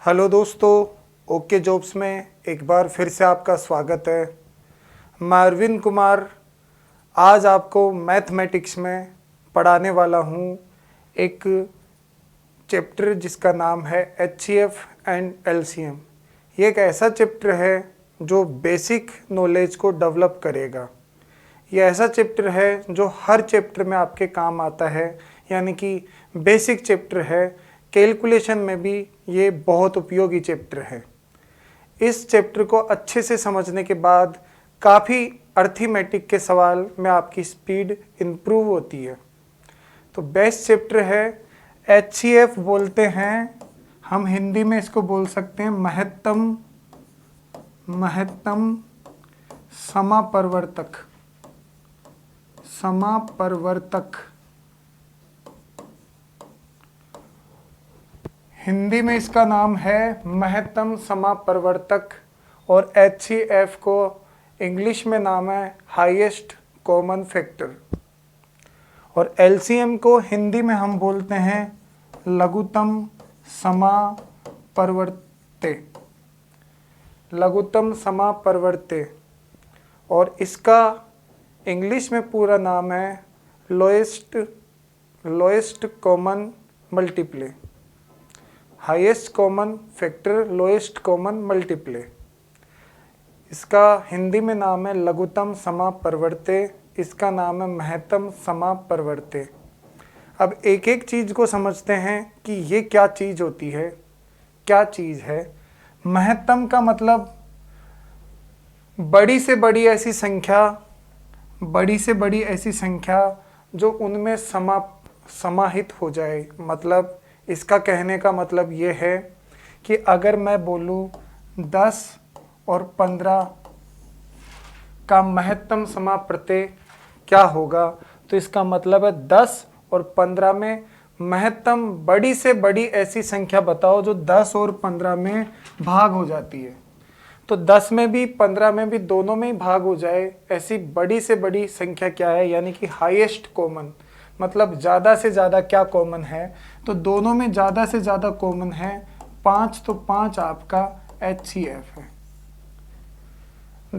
Hello दोस्तों, okay jobs में एक बार फिर से आपका स्वागत है। मैं अरविंद कुमार आज आपको मैथमेटिक्स में पढ़ाने वाला हूँ एक चैप्टर जिसका नाम है HCF एंड LCM। ये एक ऐसा चैप्टर है जो बेसिक नॉलेज को डेवलप करेगा। ये ऐसा चैप्टर है जो हर चैप्टर में आपके काम आता है, यानी कि बेसिक चैप्टर है। कैलकुलेशन में भी ये बहुत उपयोगी चैप्टर है। इस चैप्टर को अच्छे से समझने के बाद काफ़ी अर्थमेटिक के सवाल में आपकी स्पीड इम्प्रूव होती है। तो बेस्ट चैप्टर है। HCF बोलते हैं, हम हिंदी में इसको बोल सकते हैं महत्तम समापवर्तक। हिंदी में इसका नाम है महत्तम समापवर्तक और HCF को इंग्लिश में नाम है हाईएस्ट कॉमन फैक्टर। और LCM को हिंदी में हम बोलते हैं लघुत्तम समापवर्त्य। और इसका इंग्लिश में पूरा नाम है lowest common multiply. Highest common factor, lowest common multiply. इसका हिंदी में नाम है लघुत्तम समापवर्त्य, इसका नाम है महत्तम समापवर्त्य। अब एक एक चीज़ को समझते हैं कि ये क्या चीज़ होती है, क्या चीज़ है। महत्तम का मतलब बड़ी से बड़ी ऐसी संख्या जो उनमें समाहित हो जाए। मतलब इसका कहने का मतलब ये है कि अगर मैं बोलूँ 10 और 15 का महत्तम समापवर्त्य क्या होगा, तो इसका मतलब है 10 और 15 में महत्तम बड़ी से बड़ी ऐसी संख्या बताओ जो 10 और 15 में भाग हो जाती है। तो 10 में भी 15 में भी दोनों में ही भाग हो जाए, ऐसी बड़ी से बड़ी संख्या क्या है, यानी कि हाईएस्ट कॉमन। मतलब ज़्यादा से ज़्यादा क्या कॉमन है, तो दोनों में ज़्यादा से ज़्यादा कॉमन है 5, तो 5 आपका HCF है।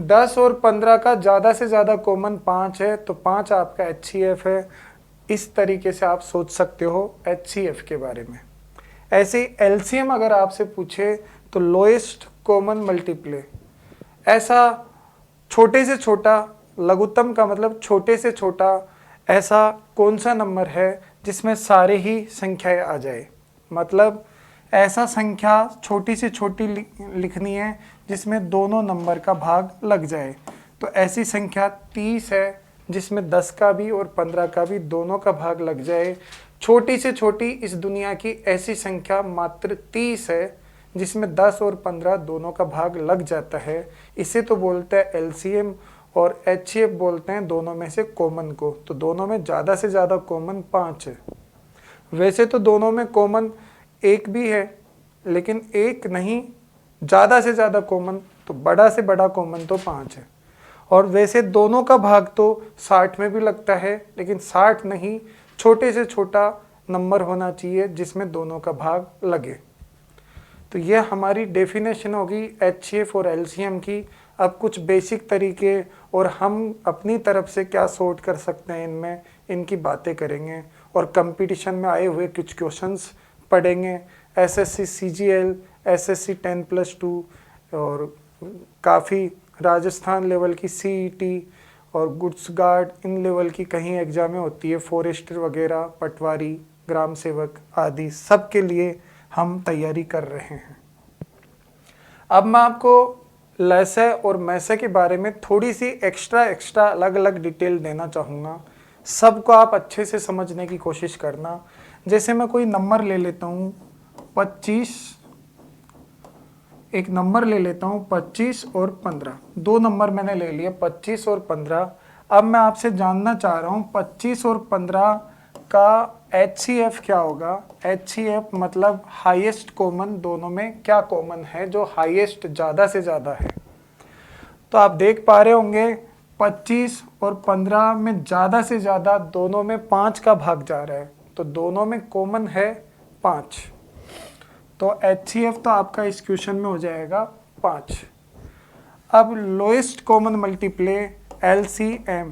10 और 15 का ज़्यादा से ज़्यादा कॉमन 5 है, तो 5 आपका HCF है। इस तरीके से आप सोच सकते हो HCF के बारे में। ऐसे LCM अगर आपसे पूछे तो लोएस्ट कॉमन मल्टीप्ले। ऐसा छोटे से छोटा, लघुत्तम का मतलब छोटे से छोटा, ऐसा कौन सा नंबर है जिसमें सारे ही संख्याएं आ जाए। मतलब ऐसा संख्या छोटी से छोटी लिखनी है जिसमें दोनों नंबर का भाग लग जाए। तो ऐसी संख्या 30 है जिसमें 10 का भी और 15 का भी दोनों का भाग लग जाए। छोटी से छोटी इस दुनिया की ऐसी संख्या मात्र 30 है जिसमें 10 और 15 दोनों का भाग लग जाता है। इसे तो बोलते हैं LCM। और HCF बोलते हैं दोनों में से कॉमन को। तो दोनों में ज़्यादा से ज़्यादा कॉमन 5 है। वैसे तो दोनों में कॉमन 1 भी है, लेकिन 1 नहीं, ज़्यादा से ज़्यादा कॉमन तो बड़ा से बड़ा कॉमन तो 5 है। और वैसे दोनों का भाग तो 60 में भी लगता है, लेकिन 60 नहीं, छोटे से छोटा नंबर होना चाहिए जिसमें दोनों का भाग लगे। तो ये हमारी डेफिनेशन होगी HCF और LCM की। अब कुछ बेसिक तरीके और हम अपनी तरफ से क्या सॉर्ट कर सकते हैं इनमें, इनकी बातें करेंगे। और कंपटीशन में आए हुए कुछ क्वेश्चंस पढ़ेंगे। SSC CGL, SSC 10+2 और काफ़ी राजस्थान लेवल की CET और गुड्स गार्ड, इन लेवल की कहीं एग्जामें होती है, फॉरेस्टर वगैरह, पटवारी, ग्राम सेवक आदि, सब के लिए हम तैयारी कर रहे हैं। अब मैं आपको लैसे और मैसे के बारे में थोड़ी सी एक्स्ट्रा अलग अलग डिटेल देना चाहूँगा। सबको आप अच्छे से समझने की कोशिश करना। जैसे मैं कोई नंबर ले लेता हूँ 25, एक नंबर ले लेता हूँ 25 और 15। दो नंबर मैंने ले लिए 25 और 15। अब मैं आपसे जानना चाह रहा हूँ 25 और 15 का HCF क्या होगा। HCF मतलब हाईएस्ट कॉमन, दोनों में क्या कॉमन है जो हाईएस्ट ज़्यादा से ज़्यादा है। तो आप देख पा रहे होंगे 25 और 15 में ज़्यादा से ज़्यादा दोनों में 5 का भाग जा रहा है, तो दोनों में कॉमन है 5। तो HCF तो आपका इस क्वेश्चन में हो जाएगा 5। अब lowest common multiply LCM।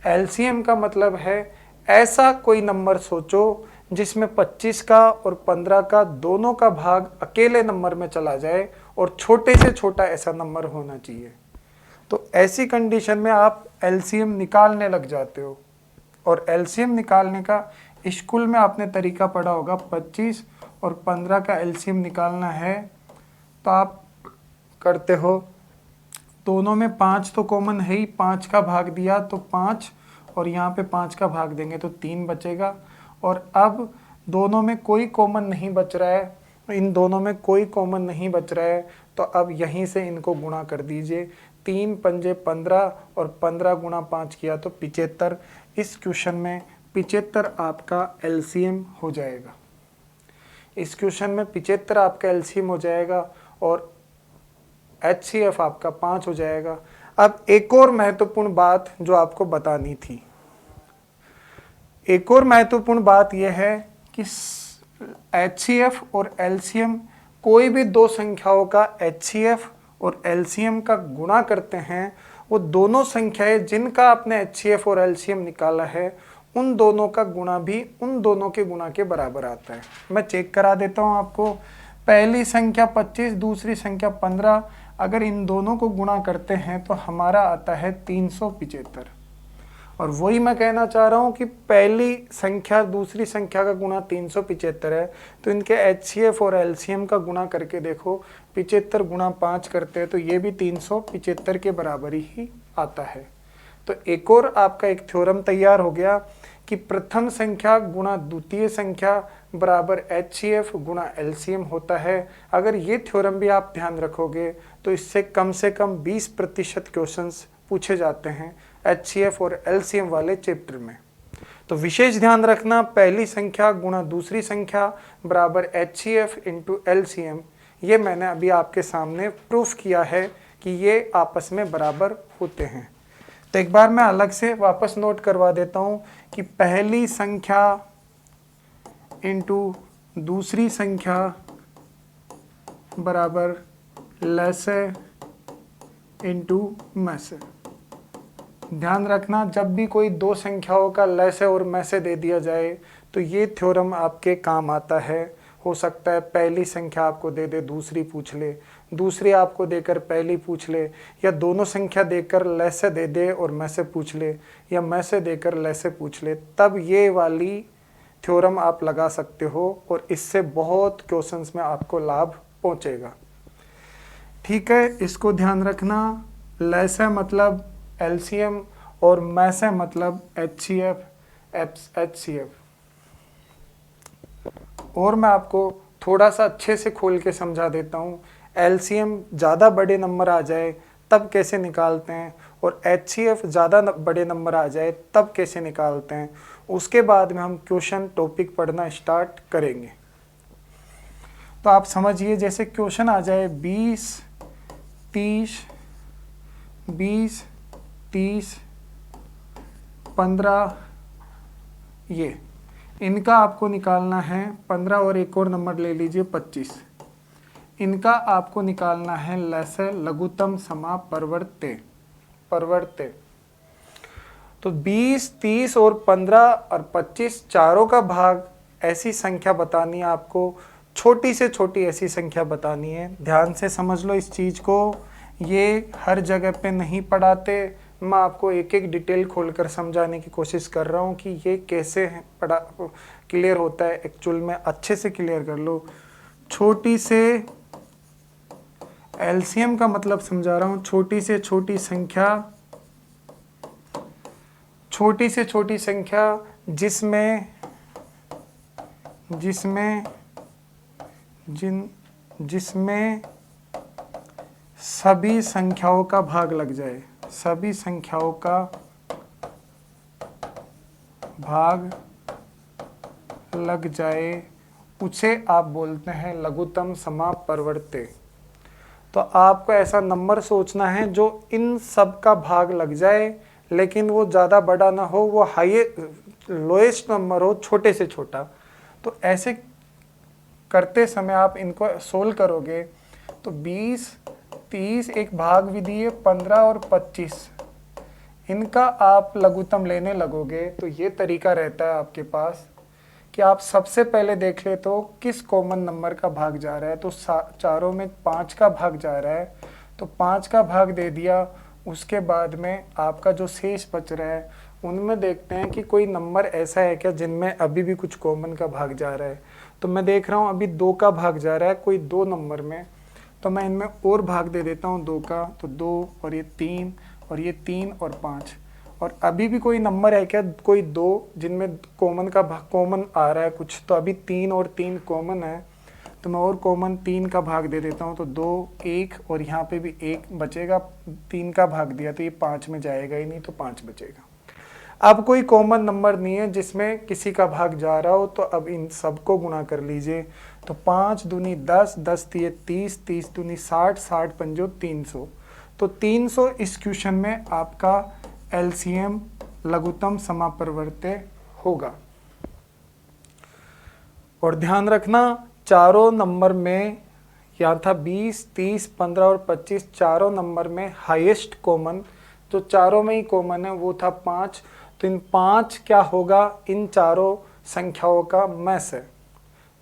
LCM का मतलब है ऐसा कोई नंबर सोचो जिसमें 25 का और 15 का दोनों का भाग अकेले नंबर में चला जाए और छोटे से छोटा ऐसा नंबर होना चाहिए। तो ऐसी कंडीशन में आप LCM निकालने लग जाते हो। और LCM निकालने का स्कूल में आपने तरीका पढ़ा होगा, 25 और 15 का LCM निकालना है तो आप करते हो, दोनों में 5 तो कॉमन है ही, 5 का भाग दिया तो 5 और यहाँ पे 5 का भाग देंगे तो 3 बचेगा। और अब दोनों में कोई कॉमन नहीं बच रहा है, इन दोनों में कोई कॉमन नहीं बच रहा है, तो अब यहीं से इनको गुणा कर दीजिए। 3 पंजे 15 और 15 गुणा 5 किया तो 75। इस क्वेश्चन में 75 आपका LCM हो जाएगा। इस क्वेश्चन में 75 आपका LCM हो जाएगा और HCF आपका 5 हो जाएगा। अब एक और महत्वपूर्ण बात जो आपको बतानी थी, एक और महत्वपूर्ण बात यह है कि HCF और LCM, कोई भी दो संख्याओं का HCF और LCM का गुणा करते हैं, वो दोनों संख्याएं जिनका आपने HCF और LCM निकाला है उन दोनों का गुणा भी उन दोनों के गुणा के बराबर आता है। मैं चेक करा देता हूं आपको। पहली संख्या 25, दूसरी संख्या 15, अगर इन दोनों को गुणा करते हैं तो हमारा आता है 375। और वही मैं कहना चाह रहा हूं कि पहली संख्या दूसरी संख्या का गुणा 375 है, तो इनके HCF और LCM का गुणा करके देखो, 75 गुणा 5 करते हैं तो ये भी 375 के बराबर ही आता है। तो एक और आपका एक थ्योरम तैयार हो गया कि प्रथम संख्या गुणा द्वितीय संख्या बराबर HCF गुणा LCM होता है। अगर ये थ्योरम भी आप ध्यान रखोगे तो इससे कम से कम 20% क्वेश्चंस पूछे जाते हैं HCF और LCM वाले चैप्टर में। तो विशेष ध्यान रखना, पहली संख्या गुणा दूसरी संख्या बराबर HCF इंटू LCM, ये मैंने अभी आपके सामने प्रूफ किया है कि ये आपस में बराबर होते हैं। तो एक बार मैं अलग से वापस नोट करवा देता हूँ कि पहली संख्या इंटू दूसरी संख्या बराबर लैसे इंटू मैसे। ध्यान रखना, जब भी कोई दो संख्याओं का लैसे और मैसे दे दिया जाए तो ये थ्योरम आपके काम आता है। हो सकता है पहली संख्या आपको दे दे, दूसरी पूछ ले, दूसरी आपको देकर पहली पूछ ले, या दोनों संख्या देकर लैसे दे दे और मैसे पूछ ले, या मैसे देकर लैसे पूछ ले, तब ये वाली थ्योरम आप लगा सकते हो और इससे बहुत क्वेश्चंस में आपको लाभ पहुंचेगा। ठीक है, इसको ध्यान रखना। लैसे मतलब LCM और मैसे मतलब HCF। और मैं आपको थोड़ा सा अच्छे से खोल के समझा देता हूँ। LCM ज़्यादा बड़े नंबर आ जाए तब कैसे निकालते हैं, और HCF ज़्यादा बड़े नंबर आ जाए तब कैसे निकालते हैं, उसके बाद में हम क्वेश्चन टॉपिक पढ़ना स्टार्ट करेंगे। तो आप समझिए, जैसे क्वेश्चन आ जाए 20, 30, 15, ये इनका आपको निकालना है। 15 और एक और नंबर ले लीजिए 25, इनका आपको निकालना है लैसे लघुत्तम समापवर्त्य। तो 20, 30 और 15 और 25 चारों का भाग ऐसी संख्या बतानी है आपको, छोटी से छोटी ऐसी संख्या बतानी है। ध्यान से समझ लो इस चीज़ को, ये हर जगह पे नहीं पढ़ाते। मैं आपको एक एक डिटेल खोलकर समझाने की कोशिश कर रहा हूँ कि ये कैसे क्लियर होता है। एक्चुअल में अच्छे से क्लियर कर लो। छोटी से LCM का मतलब समझा रहा हूँ, छोटी से छोटी संख्या जिसमें सभी संख्याओं का भाग लग जाए, सभी संख्याओं का भाग लग जाए, उसे आप बोलते हैं लघुत्तम समापवर्त्य। तो आपको ऐसा नंबर सोचना है जो इन सब का भाग लग जाए, लेकिन वो ज़्यादा बड़ा ना हो, वो लोएस्ट नंबर हो, छोटे से छोटा। तो ऐसे करते समय आप इनको सोल्व करोगे तो 20, 30, एक भाग विधि है 15 और 25, इनका आप लघुत्तम लेने लगोगे तो ये तरीका रहता है आपके पास कि आप सबसे पहले देख ले तो किस कॉमन नंबर का भाग जा रहा है। तो चारों में 5 का भाग जा रहा है तो 5 का भाग दे दिया। उसके बाद में आपका जो शेष बच रहा है उनमें देखते हैं कि कोई नंबर ऐसा है क्या जिनमें अभी भी कुछ कॉमन का भाग जा रहा है। तो मैं देख रहा हूँ अभी 2 का भाग जा रहा है कोई 2 नंबर में, तो मैं इनमें और भाग दे देता हूँ 2 का, तो 2 और ये 3 और ये 3 और 5। और अभी भी कोई नंबर है क्या कोई 2 जिनमें कॉमन का भाग कॉमन आ रहा है कुछ, तो अभी 3 और 3 कॉमन है तो मैं और कॉमन 3 का भाग दे देता हूँ। तो 2, 1 और यहाँ पे भी 1 बचेगा, 3 का भाग दिया तो ये 5 में जाएगा ही नहीं, तो 5 बचेगा। अब कोई कॉमन नंबर नहीं है जिसमें किसी का भाग जा रहा हो, तो अब इन सबको गुणा कर लीजिए। तो 5 दूनी 10, 10 तिये 30, 30 दूनी 60, 60 पंजो 300। तो 300 इस क्वेश्चन में आपका एलसीएम लघुत्तम समापरिवर्त्य होगा। और ध्यान रखना चारों नंबर में, यहाँ था 20, 30, 15 और 25, चारों नंबर में हाईएस्ट कॉमन जो चारों में ही कॉमन है वो था 5। तो इन 5 क्या होगा, इन चारों संख्याओं का मैस है।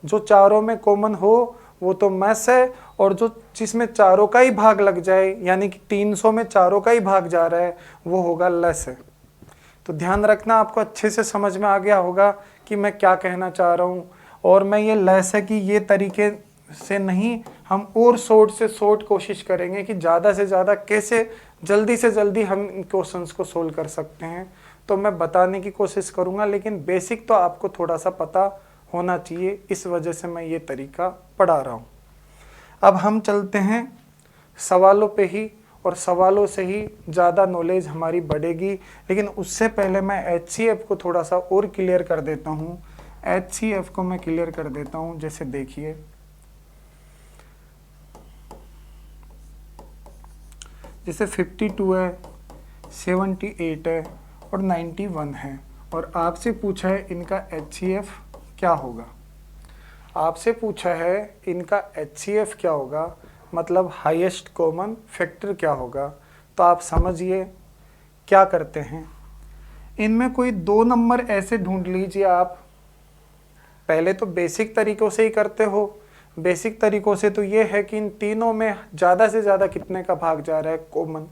जो चारों में कॉमन हो वो तो मैस है, और जो जिसमें चारों का ही भाग लग जाए यानी कि 300 में चारों का ही भाग जा रहा है वो होगा लेस है। तो ध्यान रखना, आपको अच्छे से समझ में आ गया होगा कि मैं क्या कहना चाह रहा हूँ। और मैं ये लेस है कि ये तरीके से नहीं, हम और शॉर्ट से शॉर्ट कोशिश करेंगे कि ज़्यादा से ज़्यादा कैसे जल्दी से जल्दी हम इन क्वेश्चंस को सोल्व कर सकते हैं, तो मैं बताने की कोशिश करूँगा। लेकिन बेसिक तो आपको थोड़ा सा पता होना चाहिए, इस वजह से मैं ये तरीका पढ़ा रहा हूँ। अब हम चलते हैं सवालों पे ही, और सवालों से ही ज़्यादा नॉलेज हमारी बढ़ेगी। लेकिन उससे पहले मैं HCF को थोड़ा सा और क्लियर कर देता हूँ। HCF को मैं क्लियर कर देता हूँ, जैसे देखिए जैसे 52 है, 78 है और 91 है, और आपसे पूछा है इनका HCF क्या होगा। आपसे पूछा है इनका HCF क्या होगा, मतलब हाईएस्ट कॉमन फैक्टर क्या होगा। तो आप समझिए क्या करते हैं, इनमें कोई 2 नंबर ऐसे ढूंढ लीजिए आप। पहले तो बेसिक तरीकों से ही करते हो। बेसिक तरीकों से तो ये है कि इन तीनों में ज़्यादा से ज़्यादा कितने का भाग जा रहा है कॉमन।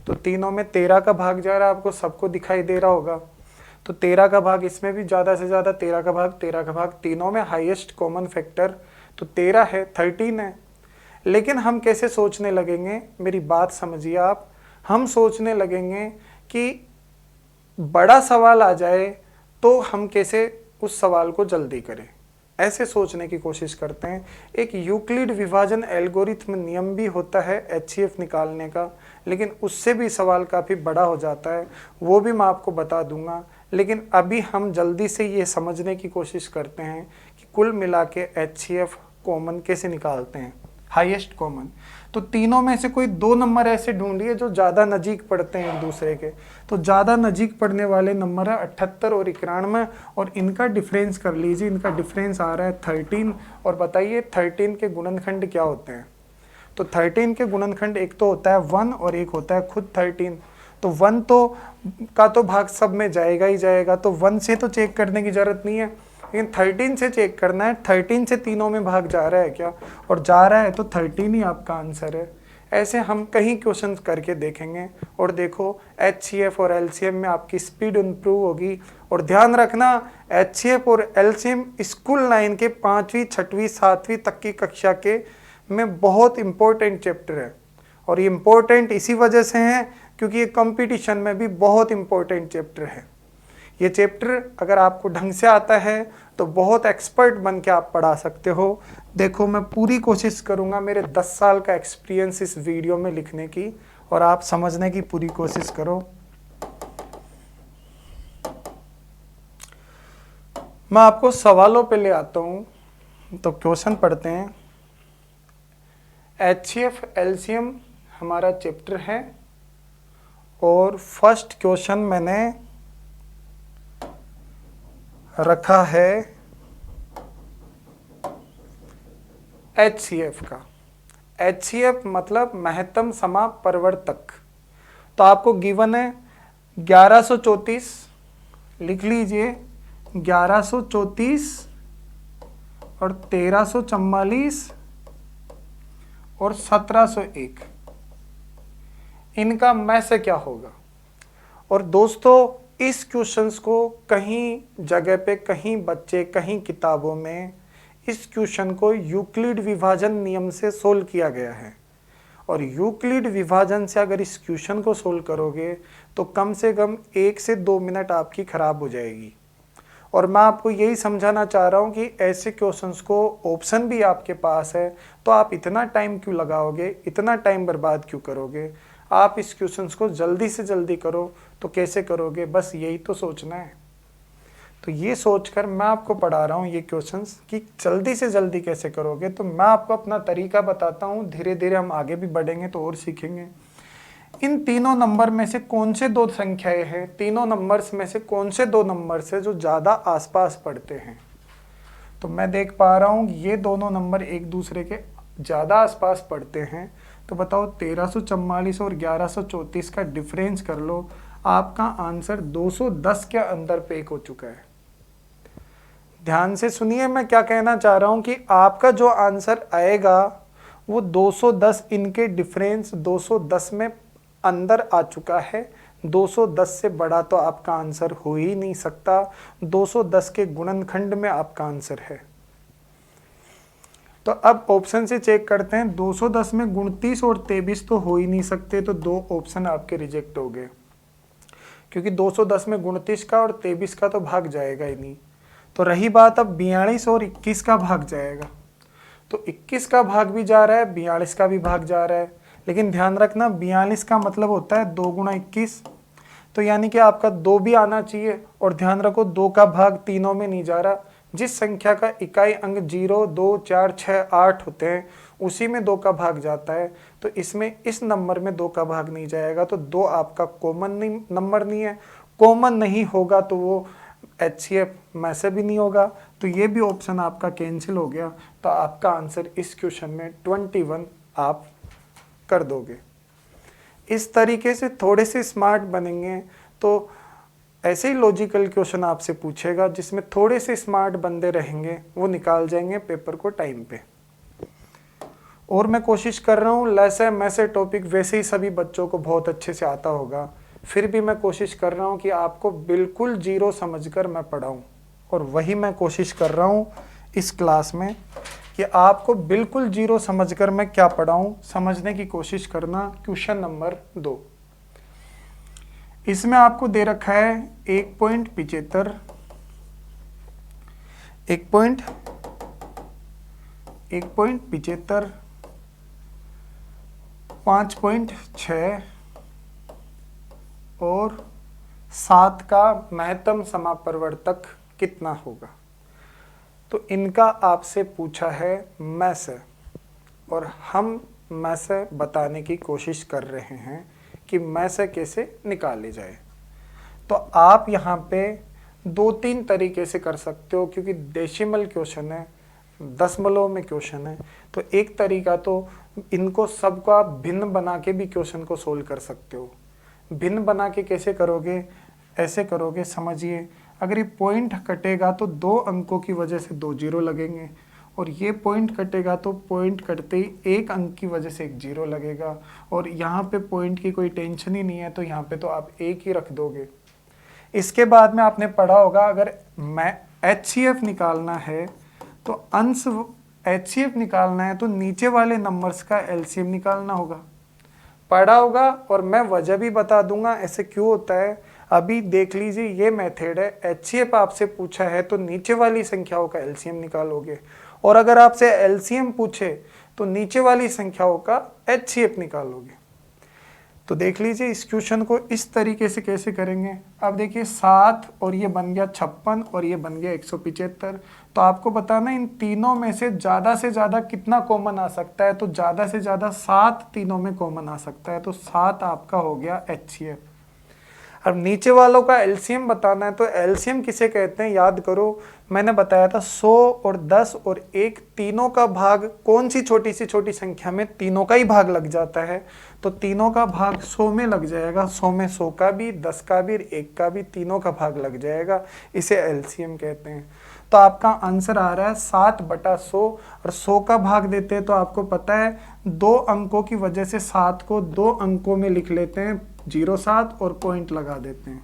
तो तीनों में 13 का भाग जा रहा है, आपको सबको दिखाई दे रहा होगा। तो 13 का भाग, इसमें भी ज़्यादा से ज़्यादा 13 का भाग, 13 का भाग, तीनों में हाईएस्ट कॉमन फैक्टर तो 13 है, 13 है। लेकिन हम कैसे सोचने लगेंगे, मेरी बात समझिए आप, हम सोचने लगेंगे कि बड़ा सवाल आ जाए तो हम कैसे उस सवाल को जल्दी करें, ऐसे सोचने की कोशिश करते हैं। एक यूक्लिड विभाजन एल्गोरिथम नियम भी होता है HCF निकालने का, लेकिन उससे भी सवाल काफ़ी बड़ा हो जाता है, वो भी मैं आपको बता दूंगा। लेकिन अभी हम जल्दी से ये समझने की कोशिश करते हैं कि कुल मिला के HCF कॉमन कैसे निकालते हैं, हाईएस्ट कॉमन। तो तीनों में से कोई 2 नंबर ऐसे ढूंढिए जो ज़्यादा नज़दीक पड़ते हैं एक दूसरे के। तो ज़्यादा नज़दीक पड़ने वाले नंबर है 78 और 91, और इनका डिफरेंस कर लीजिए। इनका डिफरेंस आ रहा है 13। और बताइए 13 के गुणनखंड क्या होते हैं। तो 13 के गुणनखंड एक तो होता है 1 और एक होता है खुद 13। तो 1 तो भाग सब में जाएगा ही जाएगा, तो 1 से तो चेक करने की ज़रूरत नहीं है, लेकिन 13 से चेक करना है 13 से तीनों में भाग जा रहा है क्या, और जा रहा है तो 13 ही आपका आंसर है। ऐसे हम कहीं क्वेश्चन करके देखेंगे, और देखो HCF और LCM में आपकी स्पीड इम्प्रूव होगी। और ध्यान रखना HCF और LCM स्कूल 9 के 5वीं 6वीं 7वीं तक की कक्षा के में बहुत इंपॉर्टेंट चैप्टर है, और ये इम्पोर्टेंट इसी वजह से है क्योंकि ये कंपटीशन में भी बहुत इंपॉर्टेंट चैप्टर है। ये चैप्टर अगर आपको ढंग से आता है तो बहुत एक्सपर्ट बन के आप पढ़ा सकते हो। देखो मैं पूरी कोशिश करूँगा, मेरे 10 साल का एक्सपीरियंस इस वीडियो में लिखने की, और आप समझने की पूरी कोशिश करो। मैं आपको सवालों पे ले आता हूँ, तो क्वेश्चन पढ़ते हैं। HCF LCM हमारा चैप्टर है, और फर्स्ट क्वेश्चन मैंने रखा है HCF का। HCF मतलब महत्तम समापवर्तक। तो आपको गिवन है 1134, लिख लीजिए 1134 और 1344 और 1701, इनका में से क्या होगा। और दोस्तों इस क्वेश्चंस को कहीं जगह पे, कहीं बच्चे, कहीं किताबों में इस क्वेश्चन को यूक्लिड विभाजन नियम से सोल्व किया गया है। और यूक्लिड विभाजन से अगर इस क्वेश्चन को सोल्व करोगे तो कम से कम 1 से 2 मिनट आपकी खराब हो जाएगी। और मैं आपको यही समझाना चाह रहा हूँ कि ऐसे क्वेश्चंस को ऑप्शन भी आपके पास है, तो आप इतना टाइम क्यों लगाओगे, इतना टाइम बर्बाद क्यों करोगे। आप इस क्वेश्चंस को जल्दी से जल्दी करो। तो कैसे करोगे, बस यही तो सोचना है। तो ये सोचकर मैं आपको पढ़ा रहा हूँ ये क्वेश्चंस कि जल्दी से जल्दी कैसे करोगे। तो मैं आपको अपना तरीका बताता हूँ, धीरे धीरे हम आगे भी बढ़ेंगे तो और सीखेंगे। इन तीनों नंबर में से कौन से दो संख्याएं हैं, तीनों नंबर्स में से कौन से दो नंबर्स है जो ज़्यादा आसपास पड़ते हैं। तो मैं देख पा रहा हूँ ये दोनों नंबर एक दूसरे के ज़्यादा आसपास पड़ते हैं। तो बताओ 1344 और 1134 का डिफरेंस कर लो, आपका आंसर 210 के अंदर पैक हो चुका है। ध्यान से सुनिए मैं क्या कहना चाह रहा हूं कि आपका जो आंसर आएगा वो 210, इनके डिफरेंस 210 में अंदर आ चुका है। 210 से बड़ा तो आपका आंसर हो ही नहीं सकता। 210 के गुणनखंड में आपका आंसर है। तो अब ऑप्शन से चेक करते हैं। 210 में 29 और 23 तो हो ही नहीं सकते, तो दो ऑप्शन आपके रिजेक्ट हो गए, क्योंकि 210 में 29 का और 23 का तो भाग जाएगा ही नहीं। तो रही बात अब 42 और 21 का भाग जाएगा। तो 21 का भाग भी जा रहा है, 42 का भी भाग जा रहा है। लेकिन ध्यान रखना 42 का मतलब होता है 2 गुणा 21, तो यानी कि आपका 2 भी आना चाहिए। और ध्यान रखो 2 का भाग तीनों में नहीं जा रहा। जिस संख्या का इकाई अंक 0, 2, 4, 6, 8 होते हैं उसी में 2 का भाग जाता है। तो इसमें इस नंबर में 2 का भाग नहीं जाएगा। तो 2 आपका कॉमन नहीं नंबर नहीं है। कॉमन नहीं होगा तो वो HCF में से भी नहीं होगा। तो ये भी ऑप्शन आपका कैंसिल हो गया। तो आपका आंसर इस क्वेश्चन में 21 आप कर दोगे। इस तरीके से थोड़े से स्मार्ट बनेंगे तो ऐसे ही लॉजिकल क्वेश्चन आपसे पूछेगा जिसमें थोड़े से स्मार्ट बंदे रहेंगे, वो निकाल जाएंगे पेपर को टाइम पे। और मैं कोशिश कर रहा हूँ लैसे मैसे टॉपिक वैसे ही सभी बच्चों को बहुत अच्छे से आता होगा, फिर भी मैं कोशिश कर रहा हूँ कि आपको बिल्कुल जीरो समझकर मैं पढ़ाऊँ। और वही मैं कोशिश कर रहा हूँ इस क्लास में कि आपको बिल्कुल जीरो समझकर मैं क्या पढ़ाऊँ, समझने की कोशिश करना। क्वेश्चन नंबर 2, इसमें आपको दे रखा है 1.75, 1.75, 5.6 और 7 का महत्तम समापवर्तक कितना होगा। तो इनका आपसे पूछा है मैं से, और हम मैं से बताने की कोशिश कर रहे हैं कि मैं से कैसे निकाली जाए। तो आप यहाँ पे 2-3 तरीके से कर सकते हो, क्योंकि डेसिमल क्वेश्चन है, दशमलव में क्वेश्चन है। तो एक तरीका तो इनको सबको आप भिन्न बना के भी क्वेश्चन को सोल्व कर सकते हो। भिन्न बना के कैसे करोगे, ऐसे करोगे, समझिए। अगर ये पॉइंट कटेगा तो 2 अंकों की वजह से 2 जीरो लगेंगे, और ये पॉइंट कटेगा तो पॉइंट कटते ही 1 अंक की वजह से 1 जीरो लगेगा। और यहाँ पे पॉइंट की कोई टेंशन ही नहीं है, तो यहाँ पे तो आप 1 ही रख दोगे। इसके बाद में आपने पढ़ा होगा अगर मैं HCF निकालना है तो अंश HCF निकालना है तो नीचे वाले नंबर्स का LCM निकालना होगा, पढ़ा होगा। और मैं वजह भी बता दूंगा ऐसे क्यों होता है। अभी देख लीजिए ये मेथड है। HCF आपसे पूछा है तो नीचे वाली संख्याओं का LCM निकालोगे, और अगर आपसे LCM पूछे तो नीचे वाली संख्याओं का HCF निकालोगे। तो देख लीजिए इस क्वेश्चन को इस तरीके से कैसे करेंगे। अब देखिए 7 और ये बन गया 56 और ये बन गया 175। तो आपको बताना इन तीनों में से ज़्यादा कितना कॉमन आ सकता है। तो ज़्यादा से ज़्यादा 7 तीनों में कॉमन आ सकता है। तो 7 आपका हो गया HCF। अब नीचे वालों का एलसीएम बताना है, तो एलसीएम किसे कहते हैं याद करो, मैंने बताया था 100 और 10 और 1 तीनों का भाग कौन सी छोटी से छोटी संख्या में तीनों का ही भाग लग जाता है, तो तीनों का भाग 100 में लग जाएगा, 100 में 100 का भी, 10 का भी, 1 का भी, तीनों का भाग लग जाएगा, इसे एलसीएम कहते हैं। तो आपका आंसर आ रहा है 7/100 और 100 का भाग देते हैं तो आपको पता है 2 अंकों की वजह से 7 को 2 अंकों में लिख लेते हैं 07 और पॉइंट लगा देते हैं,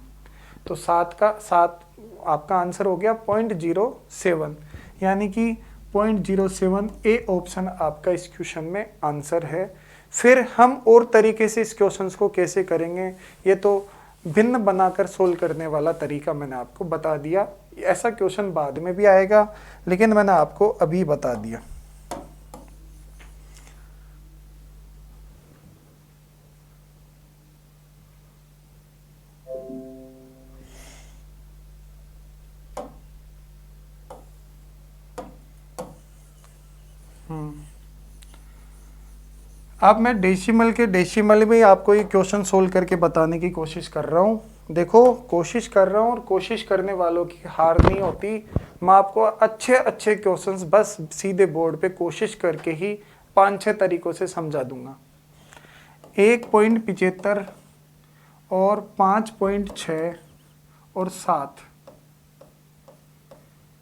तो 7 आपका आंसर हो गया 0.07, यानी कि 0.07 ए ऑप्शन आपका इस क्वेश्चन में आंसर है। फिर हम और तरीके से इस क्वेश्चन को कैसे करेंगे, ये तो भिन्न बनाकर सोल्व करने वाला तरीका मैंने आपको बता दिया। ऐसा क्वेश्चन बाद में भी आएगा, लेकिन मैंने आपको अभी बता दिया। अब मैं डेसिमल के डेसिमल में आपको ये क्वेश्चन सोल्व करके बताने की कोशिश कर रहा हूँ। देखो कोशिश कर रहा हूँ, और कोशिश करने वालों की हार नहीं होती। मैं आपको अच्छे अच्छे क्वेश्चंस बस सीधे बोर्ड पे कोशिश करके ही 5-6 तरीकों से समझा दूंगा। 1.75 और 5.6 और 7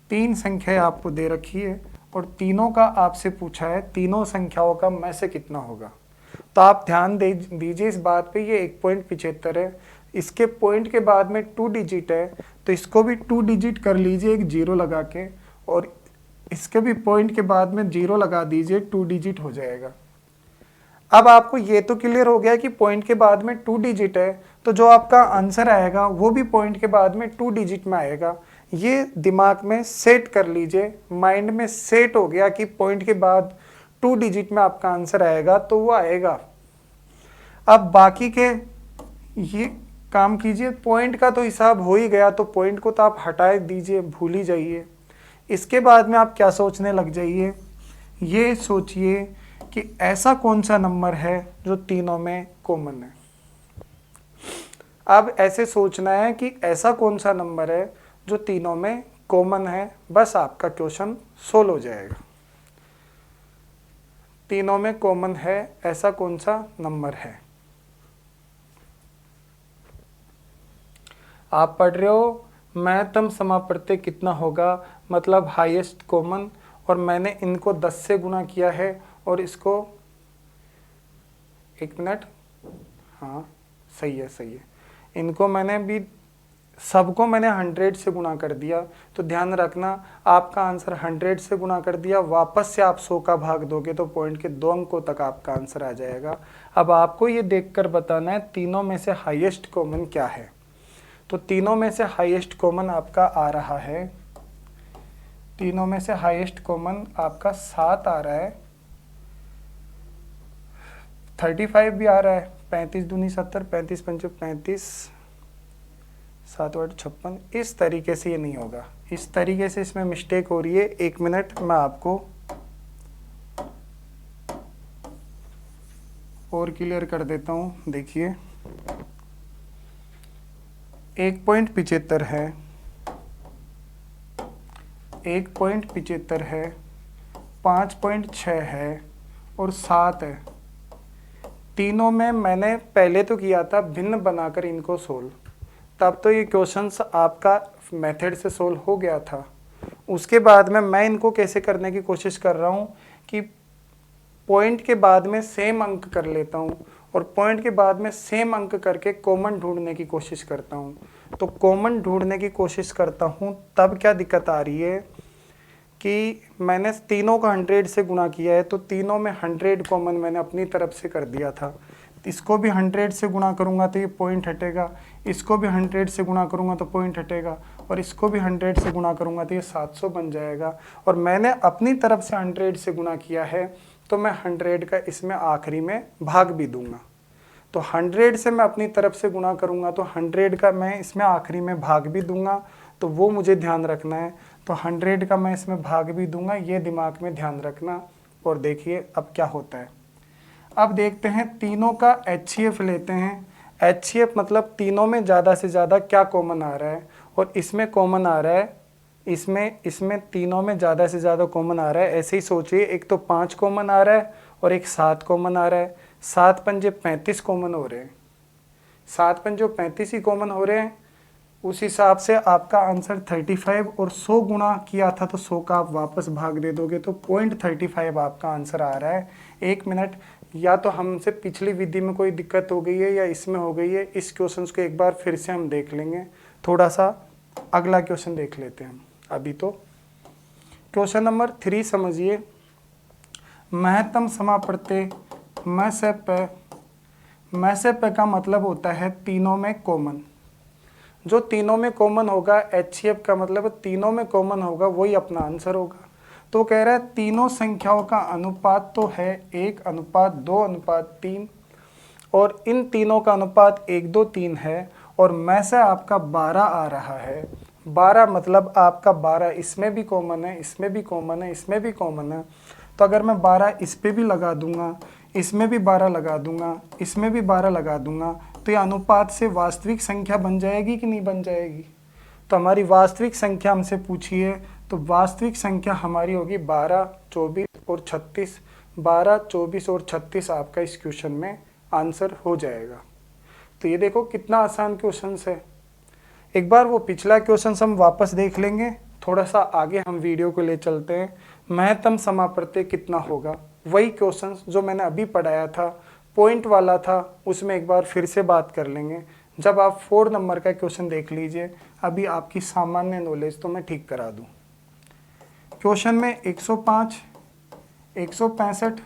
तीन संख्याएं आपको दे रखी है, और तीनों का आपसे पूछा है तीनों संख्याओं का में से कितना होगा। तो आप ध्यान दीजिए इस बात पे, ये 1.75 है, इसके पॉइंट के बाद में 2 डिजिट है, तो इसको भी 2 डिजिट कर लीजिए एक 0 लगा के, और इसके भी पॉइंट के बाद में 0 लगा दीजिए, 2 डिजिट हो जाएगा। अब आपको ये तो क्लियर हो गया कि पॉइंट के बाद में 2 डिजिट है, तो जो आपका आंसर आएगा वो भी पॉइंट के बाद में 2 डिजिट में आएगा। ये दिमाग में सेट कर लीजिए, माइंड में सेट हो गया कि पॉइंट के बाद 2 डिजिट में आपका आंसर आएगा, तो वो आएगा। अब बाकी के ये काम कीजिए, पॉइंट का तो हिसाब हो ही गया, तो पॉइंट को तो आप हटा दीजिए, भूल ही जाइए। इसके बाद में आप क्या सोचने लग जाइए, ये सोचिए कि ऐसा कौन सा नंबर है जो तीनों में कॉमन है। अब ऐसे सोचना है कि ऐसा कौन सा नंबर है जो तीनों में कॉमन है, बस आपका क्वेश्चन सोल्व हो जाएगा। तीनों में कॉमन है ऐसा कौन सा नंबर है। आप पढ़ रहे हो महत्तम समापवर्ती कितना होगा, मतलब हाईएस्ट कॉमन, और मैंने इनको 10 से गुणा किया है, और इसको 1 मिनट, हाँ सही है सही है, इनको मैंने भी सबको मैंने 100 से गुणा कर दिया। तो ध्यान रखना आपका आंसर 100 से गुणा कर दिया, वापस से आप 100 का भाग दोगे तो पॉइंट के 2 अंकों तक आपका आंसर आ जाएगा। अब आपको ये देखकर बताना है तीनों में से हाईएस्ट कॉमन क्या है। तो तीनों में से हाईएस्ट कॉमन आपका आ रहा है, तीनों में से हाईएस्ट कॉमन आपका 7 आ रहा है, 35 भी आ रहा है, 35 दूनी 70, 35 पंचे 35, 7 8 56। इस तरीके से ये नहीं होगा, इस तरीके से इसमें मिस्टेक हो रही है। 1 मिनट मैं आपको और क्लियर कर देता हूँ। देखिए 1.75 है, 1.75 है, 5.6 है और 7 है। तीनों में मैंने पहले तो किया था भिन्न बनाकर इनको सोल्व, तब तो ये क्वेश्चंस आपका मेथड से सोल्व हो गया था। उसके बाद में मैं इनको कैसे करने की कोशिश कर रहा हूँ कि पॉइंट के बाद में सेम अंक कर लेता हूँ, और पॉइंट के बाद में सेम अंक करके कॉमन ढूंढने की कोशिश करता हूँ। तो कॉमन ढूंढने की कोशिश करता हूँ, तब क्या दिक्कत आ रही है कि मैंने तीनों का 100 से गुणा किया है, तो तीनों में 100 कॉमन मैंने अपनी तरफ से कर दिया था। इसको भी 100 से गुणा करूंगा तो ये पॉइंट हटेगा, इसको भी 100 से गुणा करूंगा तो पॉइंट हटेगा, और इसको भी 100 से गुणा करूंगा तो ये 700 बन जाएगा। और मैंने अपनी तरफ से 100 से गुणा किया है, तो मैं 100 का इसमें आखिरी में भाग भी दूंगा। तो 100 से मैं अपनी तरफ से गुणा करूंगा तो 100 का मैं इसमें आखिरी में भाग भी दूंगा, तो वो मुझे ध्यान रखना है। तो 100 का मैं इसमें भाग भी दूंगा, ये दिमाग में ध्यान रखना। और देखिए अब क्या होता है। अब देखते हैं तीनों का HCF लेते हैं। HCF मतलब तीनों में ज़्यादा से ज़्यादा क्या कॉमन आ रहा है, और इसमें कॉमन आ रहा है, इसमें तीनों में ज़्यादा से ज़्यादा कॉमन आ रहा है। ऐसे ही सोचिए, एक तो 5 कॉमन आ रहा है और एक 7 कॉमन आ रहा है। 7 पंजे 35 कॉमन हो रहे हैं, 7 पंजो 35 ही कॉमन हो रहे हैं। उस हिसाब से आपका आंसर 35, और 100 गुणा किया था तो 100 का आप वापस भाग दे दोगे तो 0.35 आपका आंसर आ रहा है। 1 मिनट, या तो हमसे पिछली विधि में कोई दिक्कत हो गई है या इसमें हो गई है। इस क्वेश्चन को एक बार फिर से हम देख लेंगे, थोड़ा सा अगला क्वेश्चन देख लेते हैं हम। अभी तो क्वेश्चन नंबर 3 समझिए। महत्तम समाप्रत्यय में से पे का मतलब होता है तीनों में कॉमन। जो तीनों में कॉमन होगा, HCF का मतलब तीनों में कॉमन होगा, वही अपना आंसर होगा। तो कह रहा है तीनों संख्याओं का अनुपात तो है 1:2:3, और इन तीनों का अनुपात 1:2:3 है, और में से आपका 12 आ रहा है। 12 मतलब आपका 12 इसमें भी कॉमन है, इसमें भी कॉमन है, इसमें भी कॉमन है। तो अगर मैं 12 इस पे भी लगा दूंगा, इसमें भी 12 लगा दूंगा, इसमें भी 12 लगा दूंगा, तो ये अनुपात से वास्तविक संख्या बन जाएगी कि नहीं बन जाएगी। तो हमारी वास्तविक संख्या हमसे पूछी है, तो वास्तविक संख्या हमारी होगी 12, 24 और 36। 12, 24 और 36 आपका इस क्वेश्चन में आंसर हो जाएगा। तो ये देखो कितना आसान क्वेश्चन है। एक बार वो पिछला क्वेश्चन हम वापस देख लेंगे, थोड़ा सा आगे हम वीडियो को ले चलते हैं। महत्तम समाप्रत्यय कितना होगा, वही क्वेश्चन जो मैंने अभी पढ़ाया था, पॉइंट वाला था, उसमें एक बार फिर से बात कर लेंगे। जब आप 4 नंबर का क्वेश्चन देख लीजिए, अभी आपकी सामान्य नॉलेज तो मैं ठीक करा दूं। क्वेश्चन में 105, 165,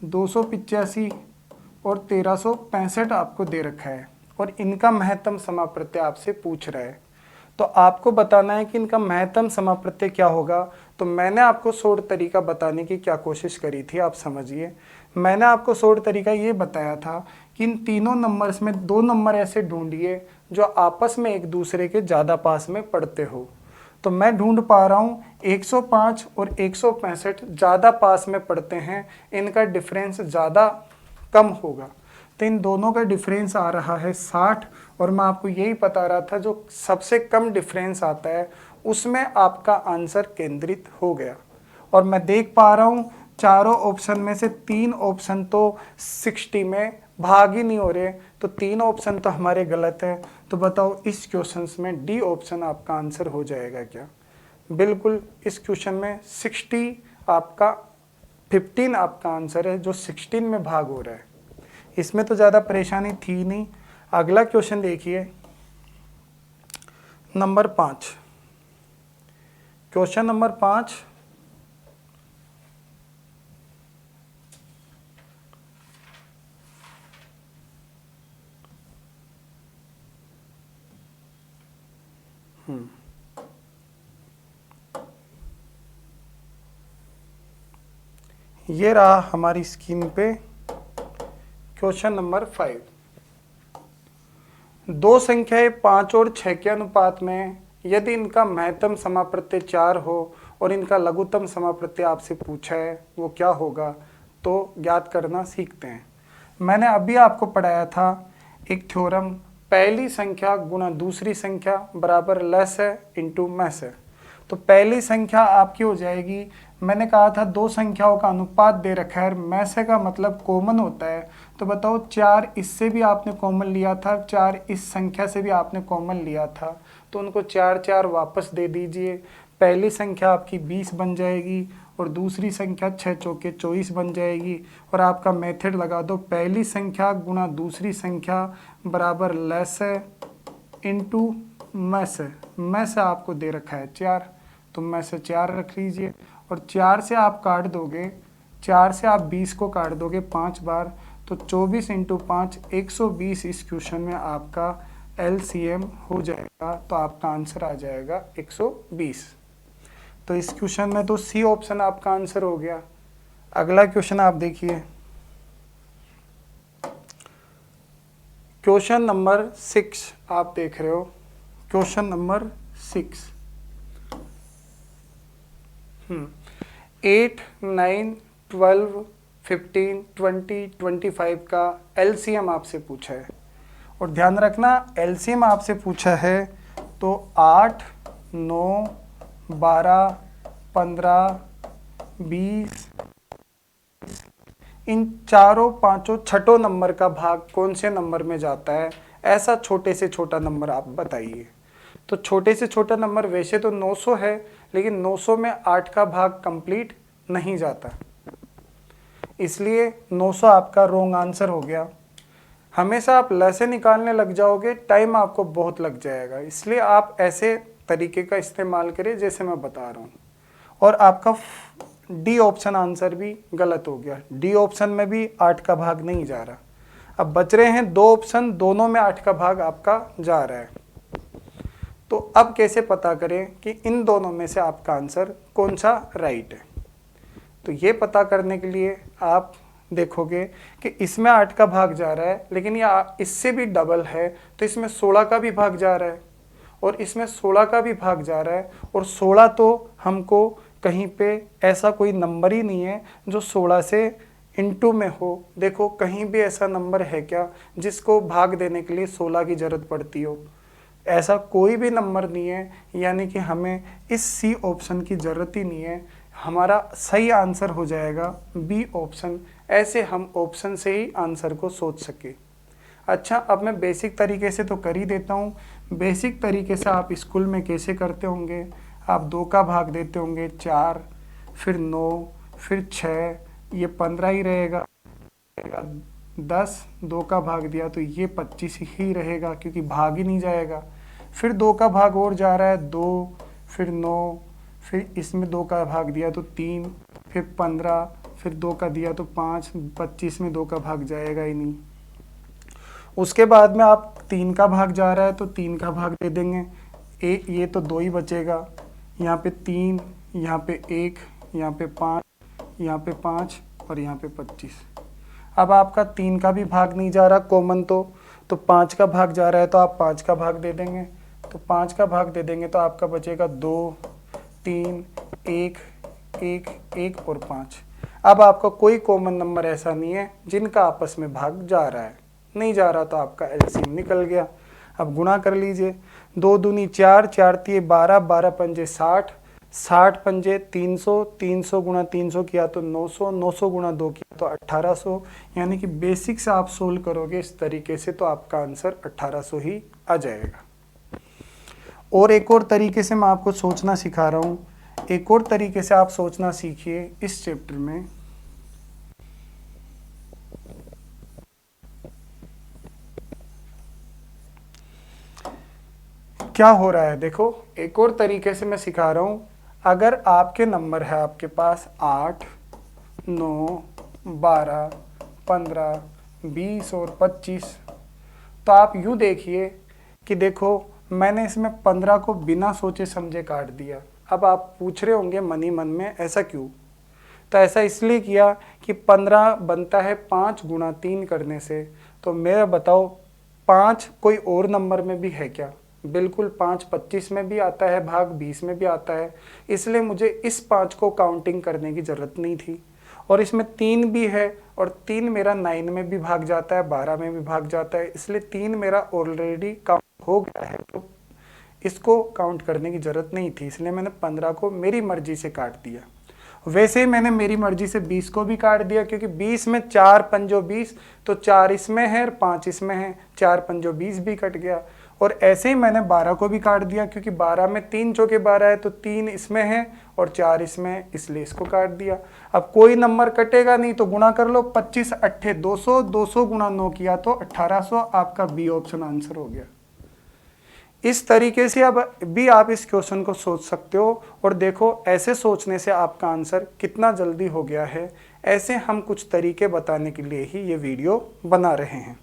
285 और 1365 आपको दे रखा है, और इनका महत्तम समाप्रत्यय आपसे पूछ रहा है। तो आपको बताना है कि इनका महत्तम समाप्रत्यय क्या होगा। तो मैंने आपको शॉर्ट तरीका बताने की क्या कोशिश करी थी, आप समझिए। मैंने आपको शॉर्ट तरीका ये बताया था कि इन तीनों नंबर्स में 2 नंबर ऐसे ढूंढिए जो आपस में एक दूसरे के ज़्यादा पास में पड़ते हो। तो मैं ढूंढ पा रहा हूँ 105 और 165 ज़्यादा पास में पड़ते हैं, इनका डिफरेंस ज़्यादा कम होगा। तो इन दोनों का डिफरेंस आ रहा है 60, और मैं आपको यही बता रहा था जो सबसे कम डिफरेंस आता है उसमें आपका आंसर केंद्रित हो गया। और मैं देख पा रहा हूँ चारों ऑप्शन में से 3 ऑप्शन तो 60 में भाग ही नहीं हो रहे, तो 3 ऑप्शन तो हमारे गलत है। तो बताओ इस क्वेश्चन में डी ऑप्शन आपका आंसर हो जाएगा क्या। बिल्कुल, इस क्वेश्चन में 60 आपका 15 आपका आंसर है, जो 16 में भाग हो रहा है। इसमें तो ज़्यादा परेशानी थी नहीं। अगला क्वेश्चन देखिए, नंबर 5। क्वेश्चन नंबर 5, ये रहा हमारी स्क्रीन पे क्वेश्चन नंबर 5। दो संख्याएं 5 और 6 के अनुपात में यदि इनका महत्तम समाप्रत्यय 4 हो और इनका लघुत्तम समाप्रत्यय आपसे पूछा है वो क्या होगा, तो ज्ञात करना सीखते हैं। मैंने अभी आपको पढ़ाया था एक थ्योरम, पहली संख्या गुणा दूसरी संख्या बराबर लेस है इंटू मैस है। तो पहली संख्या आपकी हो जाएगी, मैंने कहा था 2 संख्याओं का अनुपात दे रखा है, मैस का मतलब कॉमन होता है। तो बताओ 4 इससे भी आपने कॉमन लिया था, 4 इस संख्या से भी आपने कॉमन लिया था, तो उनको 4 4 वापस दे दीजिए। पहली संख्या आपकी 20 बन जाएगी और दूसरी संख्या 6 चौके 24 बन जाएगी। और आपका मेथड लगा दो, पहली संख्या गुणा दूसरी संख्या बराबर लेस है इंटू मैस है। मैस आपको दे रखा है 4, तो में से 4 रख लीजिए, और 4 से आप काट दोगे, 4 से आप 20 को काट दोगे 5 बार, तो 24 इंटू 5 120 इस क्वेश्चन में आपका LCM हो जाएगा। तो आपका आंसर आ जाएगा 120। तो इस क्वेश्चन में तो सी ऑप्शन आपका आंसर हो गया। अगला क्वेश्चन आप देखिए, क्वेश्चन नंबर 6 आप देख रहे हो। क्वेश्चन नंबर 6, 8, 9, 12, 15, 20, 25 का LCM आपसे पूछा है। और ध्यान रखना एलसीएम आपसे पूछा है तो 8, 9, 12, 15, 20, इन चारों पांचों छठों नंबर का भाग कौन से नंबर में जाता है, ऐसा छोटे से छोटा नंबर आप बताइए। तो छोटे से छोटा नंबर वैसे तो 900 है, लेकिन 900 में 8 का भाग कंप्लीट नहीं जाता, इसलिए 900 आपका रॉन्ग आंसर हो गया। हमेशा आप लसे निकालने लग जाओगे, टाइम आपको बहुत लग जाएगा, इसलिए आप ऐसे तरीके का इस्तेमाल करें जैसे मैं बता रहा हूँ। और आपका डी ऑप्शन आंसर भी गलत हो गया, डी ऑप्शन में भी 8 का भाग नहीं जा रहा। अब बच रहे हैं 2 ऑप्शन, दोनों में 8 का भाग आपका जा रहा है। तो अब कैसे पता करें कि इन दोनों में से आपका आंसर कौन सा राइट है। तो ये पता करने के लिए आप देखोगे कि इसमें 8 का भाग जा रहा है, लेकिन ये इससे भी डबल है, तो इसमें 16 का भी भाग जा रहा है और इसमें 16 का भी भाग जा रहा है। और 16 तो हमको कहीं पे ऐसा कोई नंबर ही नहीं है जो 16 से इंटू में हो। देखो कहीं भी ऐसा नंबर है क्या जिसको भाग देने के लिए 16 की ज़रूरत पड़ती हो, ऐसा कोई भी नंबर नहीं है। यानी कि हमें इस सी ऑप्शन की ज़रूरत ही नहीं है, हमारा सही आंसर हो जाएगा बी ऑप्शन। ऐसे हम ऑप्शन से ही आंसर को सोच सके। अच्छा, अब मैं बेसिक तरीके से तो कर ही देता हूँ। बेसिक तरीके से आप स्कूल में कैसे करते होंगे, आप 2 का भाग देते होंगे 4, फिर 9, फिर 6, ये 15 ही रहेगा, 10, 2 का भाग दिया तो ये 25 ही रहेगा क्योंकि भाग ही नहीं जाएगा। फिर 2 का भाग और जा रहा है 2, फिर 9, फिर इसमें 2 का भाग दिया तो 3, फिर 15, फिर 2 का दिया तो 5, 25 में 2 का भाग जाएगा ही नहीं। उसके बाद में आप 3 का भाग जा रहा है तो 3 का भाग दे देंगे, ये तो 2 ही बचेगा, यहाँ पे 3, यहाँ पे 1, यहाँ पे 5, यहाँ पे 5 और यहाँ पे 25। अब आपका 3 का भी भाग नहीं जा रहा कॉमन, तो 5 का भाग जा रहा है तो आप 5 का भाग दे देंगे, तो 5 का भाग दे देंगे तो आपका बचेगा 2, 3, 1, 1, 1 और 5। अब आपका कोई कॉमन नंबर ऐसा नहीं है जिनका आपस में भाग जा रहा है, नहीं जा रहा तो आपका एलसीएम निकल गया। अब गुणा कर लीजिए, 2 दूनी 4, 4 तिये 12, 12 पंजे 60, 60 पंजे 300, 300 गुणा 300 किया तो 900, 900 गुणा 2 किया तो 1800। यानी कि बेसिक से आप सोल्व करोगे इस तरीके से तो आपका आंसर 1800 ही आ जाएगा। और एक और तरीके से मैं आपको सोचना सिखा रहा हूँ, एक और तरीके से आप सोचना सीखिए इस चैप्टर में। क्या हो रहा है देखो, एक और तरीके से मैं सिखा रहा हूँ। अगर आपके नंबर है आपके पास 8, 9, 12, 15, 20 और 25, तो आप यूँ देखिए कि देखो मैंने इसमें 15 को बिना सोचे समझे काट दिया। अब आप पूछ रहे होंगे मन ही मन में ऐसा क्यों, तो ऐसा इसलिए किया कि 15 बनता है 5 गुणा 3 करने से। तो मेरा बताओ 5 कोई और नंबर में भी है क्या? बिल्कुल 5 25 में भी आता है भाग, 20 में भी आता है, इसलिए मुझे इस 5 को काउंटिंग करने की ज़रूरत नहीं थी। और इसमें 3 भी है और 3 मेरा 9 में भी भाग जाता है, 12 में भी भाग जाता है, इसलिए 3 मेरा ऑलरेडी काउंट हो गया है, तो इसको काउंट करने की ज़रूरत नहीं थी, इसलिए मैंने 15 को मेरी मर्जी से काट दिया। वैसे ही मैंने मेरी मर्जी से 20 को भी काट दिया, क्योंकि 20 में 4 पंजो 20, तो 4 इसमें है और 5 इसमें है, 4 पंजो 20 भी कट गया। और ऐसे ही मैंने 12 को भी काट दिया, क्योंकि 12 में 3 चौके 12 है, तो 3 इसमें है और 4 इसमें है, इसलिए इसको काट दिया। अब कोई नंबर कटेगा नहीं तो गुणा कर लो, 25 अट्ठे 200, 200 गुणा 9 किया तो 1800, आपका बी ऑप्शन आंसर हो गया। इस तरीके से अब भी आप इस क्वेश्चन को सोच सकते हो। और देखो ऐसे सोचने से आपका आंसर कितना जल्दी हो गया है। ऐसे हम कुछ तरीके बताने के लिए ही ये वीडियो बना रहे हैं।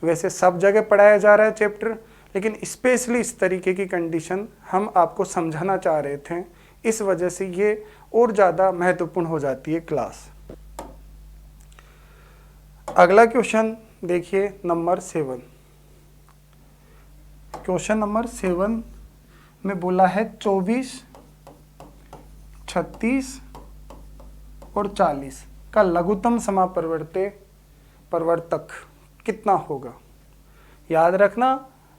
वैसे सब जगह पढ़ाया जा रहा है चैप्टर, लेकिन स्पेशली इस तरीके की कंडीशन हम आपको समझाना चाह रहे थे, इस वजह से ये और ज़्यादा महत्वपूर्ण हो जाती है क्लास। अगला क्वेश्चन देखिए नंबर 7। क्वेश्चन नंबर 7 में बोला है 24, 36 और 40 का लघुत्तम समापरिवर्तक कितना होगा। याद रखना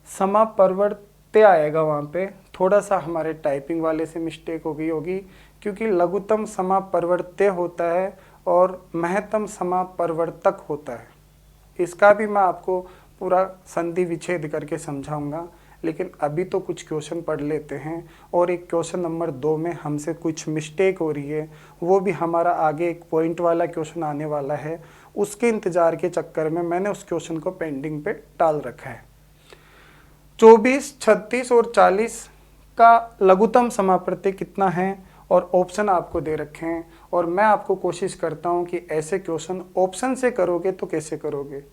समापवर्त्य आएगा वहाँ पे, थोड़ा सा हमारे टाइपिंग वाले से मिस्टेक हो गई होगी, क्योंकि लघुत्तम समापवर्त्य होता है और महत्तम समापवर्तक होता है। इसका भी मैं आपको पूरा संधि विच्छेद करके समझाऊंगा, लेकिन अभी तो कुछ क्वेश्चन पढ़ लेते हैं। और एक क्वेश्चन नंबर 2 में हमसे कुछ मिस्टेक हो रही है, वो भी हमारा आगे एक पॉइंट वाला क्वेश्चन आने वाला है, उसके इंतजार के चक्कर में मैंने उस क्वेश्चन को पेंडिंग पे टाल रखा है। 24, 36 और 40 का लघुत्तम समापवर्त्य कितना है और ऑप्शन आपको दे रखे हैं, और मैं आपको कोशिश करता हूं कि ऐसे क्वेश्चन ऑप्शन से करोगे तो कैसे करोगे।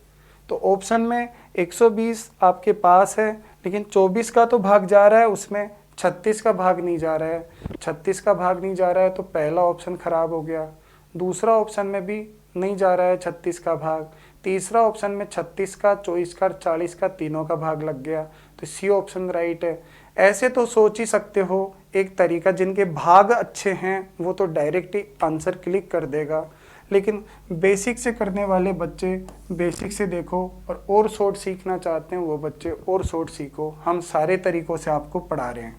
तो ऑप्शन में 120 आपके पास है, लेकिन 24 का तो भाग जा रहा है, उसमें 36 का भाग नहीं जा रहा है। 36 का भाग नहीं जा रहा है तो पहला ऑप्शन खराब हो गया। दूसरा ऑप्शन में भी नहीं जा रहा है 36 का भाग। तीसरा ऑप्शन में 36 का, 24 का, 40 का तीनों का भाग लग गया, तो सी ऑप्शन राइट है। ऐसे तो सोच ही सकते हो एक तरीका, जिनके भाग अच्छे हैं वो तो डायरेक्ट ही आंसर क्लिक कर देगा, लेकिन बेसिक से करने वाले बच्चे बेसिक से देखो, और शॉर्ट सीखना चाहते हैं वो बच्चे और शॉर्ट सीखो। हम सारे तरीकों से आपको पढ़ा रहे हैं।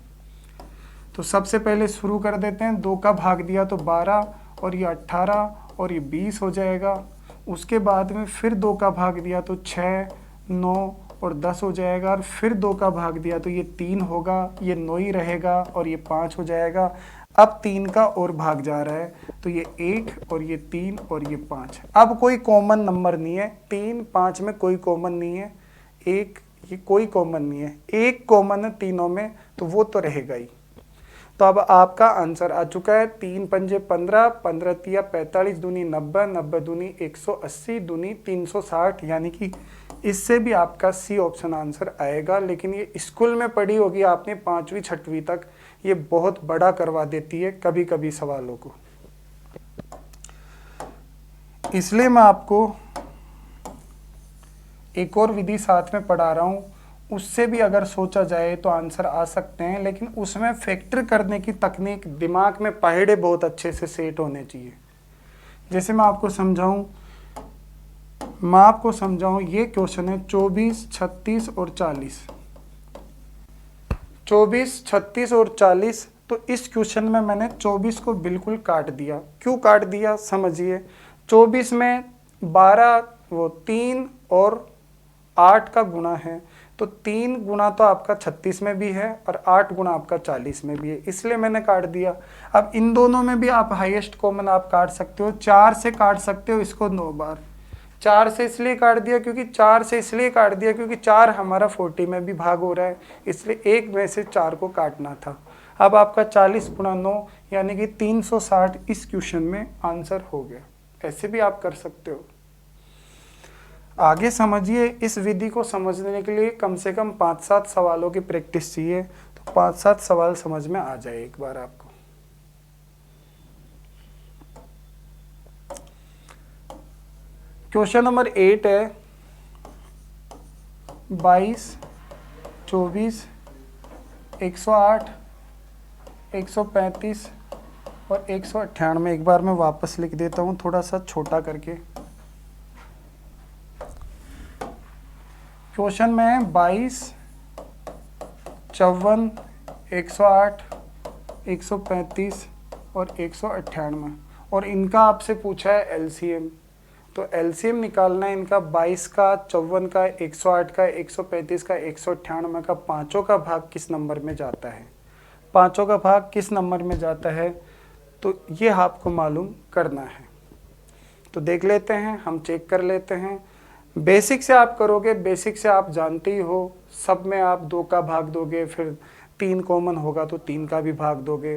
तो सबसे पहले शुरू कर देते हैं। 2 का भाग दिया तो 12, और ये 18 और ये 20 हो जाएगा। उसके बाद में फिर 2 का भाग दिया तो 6, 9 और 10 हो जाएगा, और फिर 2 का भाग दिया तो ये 3 होगा, ये 9 ही रहेगा, और ये 5 हो जाएगा। अब 3 का और भाग जा रहा है तो ये 1 और ये 3 और ये 5। अब कोई कॉमन नंबर नहीं है, 3, 5 में कोई कॉमन नहीं है, 1 ये कोई कॉमन नहीं है, एक कॉमन है तीनों में, तो वो तो रहेगा ही। तो अब आपका आंसर आ चुका है। 3 पंजे 15, 15 तिया 45, दूनी 90, 90 दूनी 180, दूनी 360, यानी कि इससे भी आपका सी ऑप्शन आंसर आएगा। लेकिन ये स्कूल में पढ़ी होगी आपने 5वीं 6वीं तक, ये बहुत बड़ा करवा देती है कभी कभी सवालों को, इसलिए मैं आपको एक और विधि साथ में पढ़ा रहा हूँ। उससे भी अगर सोचा जाए तो आंसर आ सकते हैं, लेकिन उसमें फैक्टर करने की तकनीक, दिमाग में पहाड़े बहुत अच्छे से सेट होने चाहिए। जैसे मैं आपको समझाऊं, ये क्वेश्चन है 24, 36 और 40। 24, 36 और 40, तो इस क्वेश्चन में मैंने 24 को बिल्कुल काट दिया। क्यों काट दिया समझिए। 24 में 12 वो 3 और 8 का गुणा है, तो 3 गुणा तो आपका 36 में भी है और 8 गुणा आपका 40 में भी है, इसलिए मैंने काट दिया। अब इन दोनों में भी आप हाईएस्ट कॉमन आप काट सकते हो, 4 से काट सकते हो इसको 9 बार। 4 से इसलिए काट दिया क्योंकि 4 हमारा 40 में भी भाग हो रहा है, इसलिए एक में से 4 को काटना था। अब आपका 40 गुणा 9 यानी कि 360 इस क्वेश्चन में आंसर हो गया। ऐसे भी आप कर सकते हो। आगे समझिए, इस विधि को समझने के लिए कम से कम 5-7 सवालों की प्रैक्टिस चाहिए, तो 5-7 सवाल समझ में आ जाए एक बार आपको। क्वेश्चन नंबर 8 है 22, 24, 108, 135 और 198। एक बार मैं वापस लिख देता हूँ थोड़ा सा छोटा करके। क्वेश्चन में 22, 54, 108, 135 और 198, और इनका आपसे पूछा है एलसीएम। तो एलसीएम निकालना है इनका 22 का, 54 का, 108 का, 135 का, 198 का, पांचों का भाग किस नंबर में जाता है। पांचों का भाग किस नंबर में जाता है, तो ये आपको मालूम करना है। तो देख लेते हैं, हम चेक कर लेते हैं। बेसिक से आप करोगे, बेसिक से आप जानते ही हो, सब में आप 2 का भाग दोगे, फिर 3 कॉमन होगा तो 3 का भी भाग दोगे,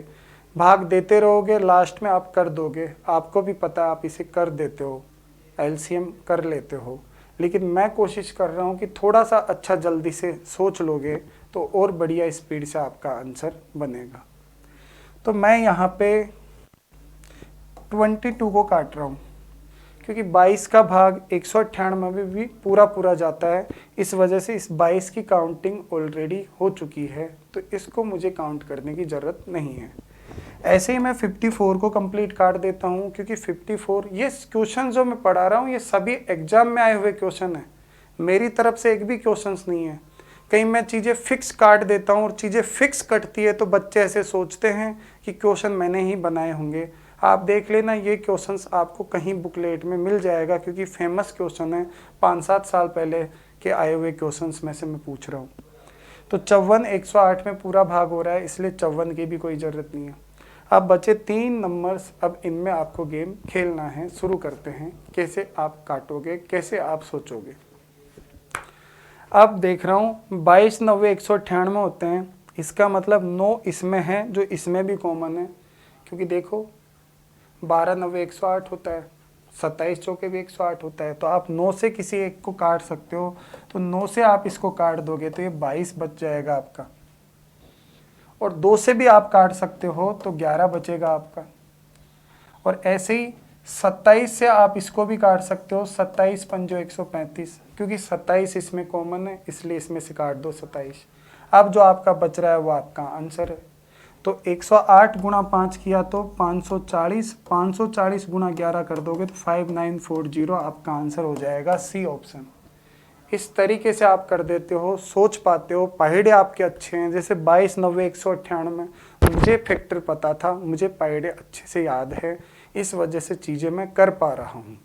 भाग देते रहोगे, लास्ट में आप कर दोगे। आपको भी पता है आप इसे कर देते हो, एलसीएम कर लेते हो, लेकिन मैं कोशिश कर रहा हूँ कि थोड़ा सा अच्छा जल्दी से सोच लोगे तो और बढ़िया स्पीड से आपका आंसर बनेगा। तो मैं यहाँ पे 22 को काट रहा हूँ, क्योंकि 22 का भाग 198 में भी पूरा जाता है, इस वजह से इस 22 की काउंटिंग ऑलरेडी हो चुकी है, तो इसको मुझे काउंट करने की ज़रूरत नहीं है। ऐसे ही मैं 54 को कंप्लीट काट देता हूँ, क्योंकि 54 ये क्वेश्चन जो मैं पढ़ा रहा हूँ ये सभी एग्जाम में आए हुए क्वेश्चन हैं, मेरी तरफ से एक भी क्वेश्चंस नहीं है। कहीं मैं चीज़ें फिक्स काट देता हूँ और चीज़ें फिक्स कटती है तो बच्चे ऐसे सोचते हैं कि क्वेश्चन मैंने ही बनाए होंगे। आप देख लेना, ये क्वेश्चंस आपको कहीं बुकलेट में मिल जाएगा, क्योंकि फेमस क्वेश्चन है, 5-7 साल पहले के आए हुए क्वेश्चंस में से मैं पूछ रहा हूँ। तो 54 108 में पूरा भाग हो रहा है, इसलिए 54 की भी कोई ज़रूरत नहीं है। अब बचे 3 नंबर्स, अब इनमें आपको गेम खेलना है। शुरू करते हैं, कैसे आप काटोगे, कैसे आप सोचोगे। अब देख रहा हूँ 22 90 198 होते हैं, इसका मतलब 9 इसमें है जो इसमें भी कॉमन है, क्योंकि देखो 12 90 108 होता है, 27 चौके भी 108 होता है। तो आप 9 से किसी एक को काट सकते हो, तो 9 से आप इसको काट दोगे तो ये 22 बच जाएगा आपका, और 2 से भी आप काट सकते हो तो 11 बचेगा आपका। और ऐसे ही 27 से आप इसको भी काट सकते हो, 27 पंजो 135, क्योंकि 27 इसमें कॉमन है, इसलिए इसमें से काट दो 27। अब जो आपका बच रहा है वो आपका आंसर है। तो 108 गुणा 5 किया तो 540, 540 गुणा 11 कर दोगे तो 5940 आपका आंसर हो जाएगा, सी ऑप्शन। इस तरीके से आप कर देते हो, सोच पाते हो, पहाड़े आपके अच्छे हैं। जैसे 22 90 198 में मुझे फैक्टर पता था, मुझे पहाड़े अच्छे से याद है, इस वजह से चीज़ें मैं कर पा रहा हूँ।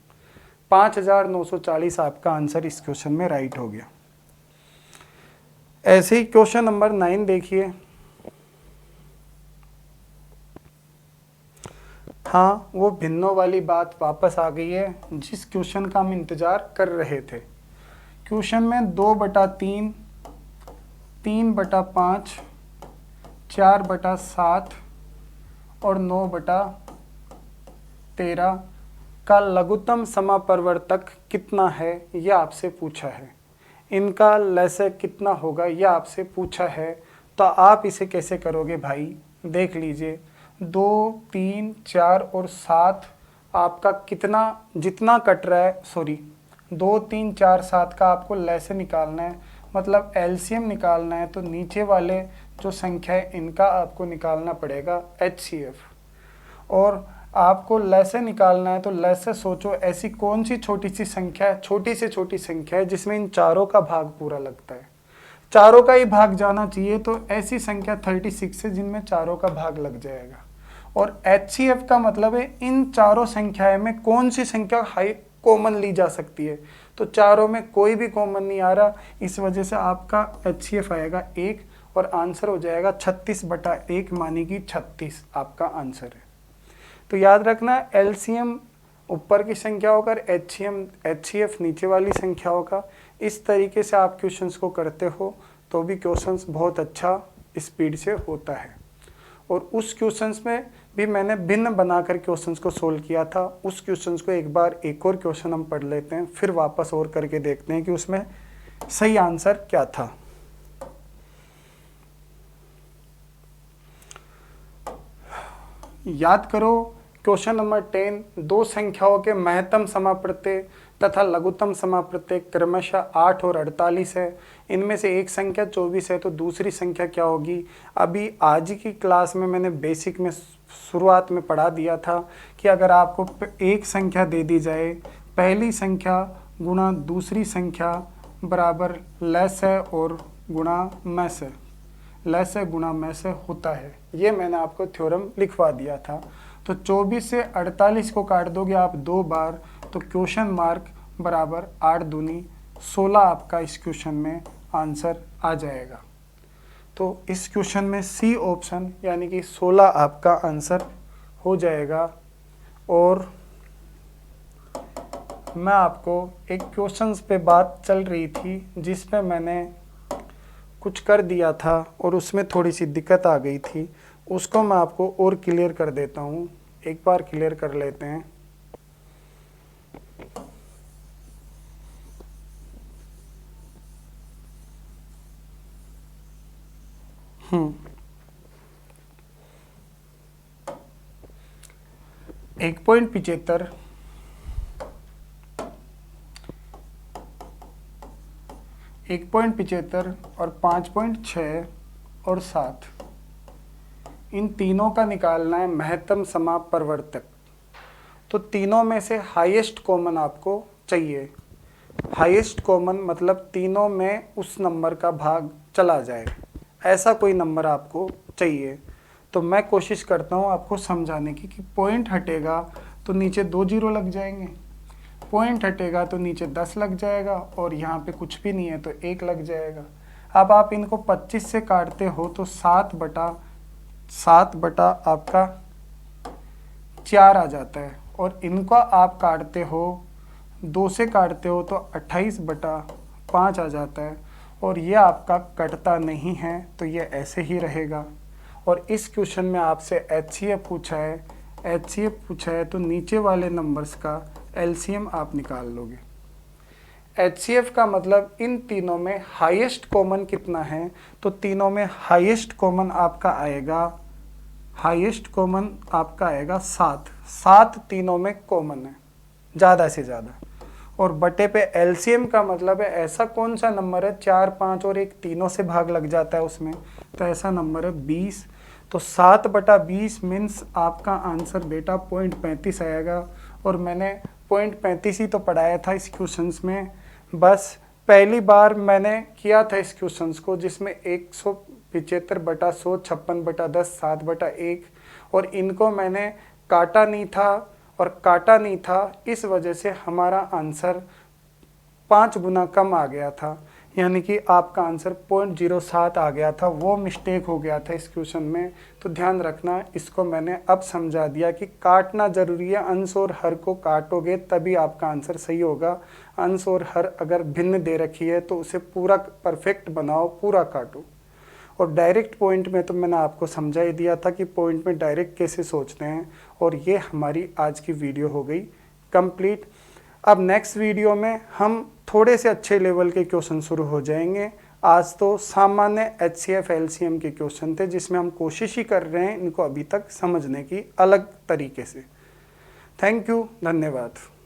5940 आपका आंसर इस क्वेश्चन में राइट हो गया। ऐसे ही क्वेश्चन नंबर 9 देखिए। हाँ, वो भिन्नों वाली बात वापस आ गई है, जिस क्वेश्चन का हम इंतजार कर रहे थे। क्वेश्चन में 2/3, 3/5, 4/7 और 9/13 का लघुत्तम समापरिवर्तक कितना है, यह आपसे पूछा है। इनका लसय कितना होगा, यह आपसे पूछा है। तो आप इसे कैसे करोगे भाई, देख लीजिए। 2 3 4 और 7 आपका कितना, जितना कट रहा है, सॉरी 2 3 4 7 का आपको लसय निकालना है, मतलब एलसीएम निकालना है। तो नीचे वाले जो संख्या है इनका आपको निकालना पड़ेगा HCF, और आपको लसय निकालना है। तो लसय सोचो, ऐसी कौन सी छोटी सी संख्या है, छोटी से छोटी संख्या है जिसमें इन चारों का भाग पूरा लगता है, चारों का ही भाग जाना चाहिए। तो ऐसी संख्या 36 है जिनमें चारों का भाग लग जाएगा। और HCF का मतलब है इन चारों संख्याएं में कौन सी संख्या हाई कॉमन ली जा सकती है। तो चारों में कोई भी कॉमन नहीं आ रहा, इस वजह से आपका HCF आएगा 1, और आंसर हो जाएगा 36/1, मानी कि 36 आपका आंसर है। तो याद रखना, LCM ऊपर की संख्या होगा, HCF नीचे वाली संख्या होगा। इस तरीके से आप क्वेश्चंस को करते हो तो भी क्वेश्चंस बहुत अच्छा स्पीड से होता है। और उस क्वेश्चंस में भी मैंने भिन्न बनाकर क्वेश्चंस को सोल्व किया था। उस क्वेश्चंस को एक बार एक और क्वेश्चन हम पढ़ लेते हैं, फिर वापस और करके देखते हैं कि उसमें सही आंसर क्या था। याद करो, क्वेश्चन नंबर 10, दो संख्याओं के महत्तम समाप्रत्यय तथा लघुत्तम समाप्रत्यय क्रमशः 8 और 48 है। इनमें से एक संख्या 24 है, तो दूसरी संख्या क्या होगी। अभी आज की क्लास में मैंने बेसिक में शुरुआत में पढ़ा दिया था कि अगर आपको एक संख्या दे दी जाए, पहली संख्या गुणा दूसरी संख्या बराबर लसय और गुणा मसय, लसय गुणा मसय होता है। ये मैंने आपको थ्योरम लिखवा दिया था। तो 24 से 48 को काट दोगे आप 2 बार, तो क्वेश्चन मार्क बराबर 8 दूनी 16 आपका इस क्वेश्चन में आंसर आ जाएगा। तो इस क्वेश्चन में सी ऑप्शन यानी कि 16 आपका आंसर हो जाएगा। और मैं आपको एक क्वेश्चंस पे बात चल रही थी जिस पे मैंने कुछ कर दिया था और उसमें थोड़ी सी दिक्कत आ गई थी, उसको मैं आपको और क्लियर कर देता हूँ। एक बार क्लियर कर लेते हैं। एक 1.75, 1.75 और 5.6 और 7, इन तीनों का निकालना है महत्तम समापरिवर्तक। तो तीनों में से हाईएस्ट कॉमन आपको चाहिए। हाईएस्ट कॉमन मतलब तीनों में उस नंबर का भाग चला जाए, ऐसा कोई नंबर आपको चाहिए। तो मैं कोशिश करता हूँ आपको समझाने की कि पॉइंट हटेगा तो नीचे 2 जीरो लग जाएंगे, पॉइंट हटेगा तो नीचे 10 लग जाएगा, और यहाँ पे कुछ भी नहीं है तो 1 लग जाएगा। अब आप इनको 25 से काटते हो तो 7 बटा आपका 4 आ जाता है, और इनको आप काटते हो 2 से काटते हो तो 28 बटा 5 आ जाता है, और ये आपका कटता नहीं है तो ये ऐसे ही रहेगा। और इस क्वेश्चन में आपसे HCF पूछा है तो नीचे वाले नंबर्स का LCM आप निकाल लोगे। HCF का मतलब इन तीनों में हाईएस्ट कॉमन कितना है, तो तीनों में हाईएस्ट कॉमन आपका आएगा 7 तीनों में कॉमन है ज़्यादा से ज़्यादा। और बटे पे LCM का मतलब है ऐसा कौन सा नंबर है 4, 5 और 1 तीनों से भाग लग जाता है उसमें, तो ऐसा नंबर है 20। तो 7 बटा 20 मीन्स आपका आंसर बेटा 0.35 आएगा। और मैंने 0.35 ही तो पढ़ाया था इस क्वेश्चंस में, बस पहली बार मैंने किया था इस क्वेश्चंस को जिसमें 175 बटा 100, 56 बटा 10, 7 बटा 1, और इनको मैंने काटा नहीं था, इस वजह से हमारा आंसर 5 गुना कम आ गया था, यानी कि आपका आंसर 0.07 आ गया था, वो मिस्टेक हो गया था इस क्वेश्चन में। तो ध्यान रखना, इसको मैंने अब समझा दिया कि काटना ज़रूरी है, अंश और हर को काटोगे तभी आपका आंसर सही होगा। अंश और हर अगर भिन्न दे रखी है तो उसे पूरा परफेक्ट बनाओ, पूरा काटो। और डायरेक्ट पॉइंट में तो मैंने आपको समझा ही दिया था कि पॉइंट में डायरेक्ट कैसे सोचते हैं। और ये हमारी आज की वीडियो हो गई कंप्लीट। अब नेक्स्ट वीडियो में हम थोड़े से अच्छे लेवल के क्वेश्चन शुरू हो जाएंगे। आज तो सामान्य HCF LCM के क्वेश्चन थे जिसमें हम कोशिश ही कर रहे हैं इनको अभी तक समझने की अलग तरीके से। थैंक यू, धन्यवाद।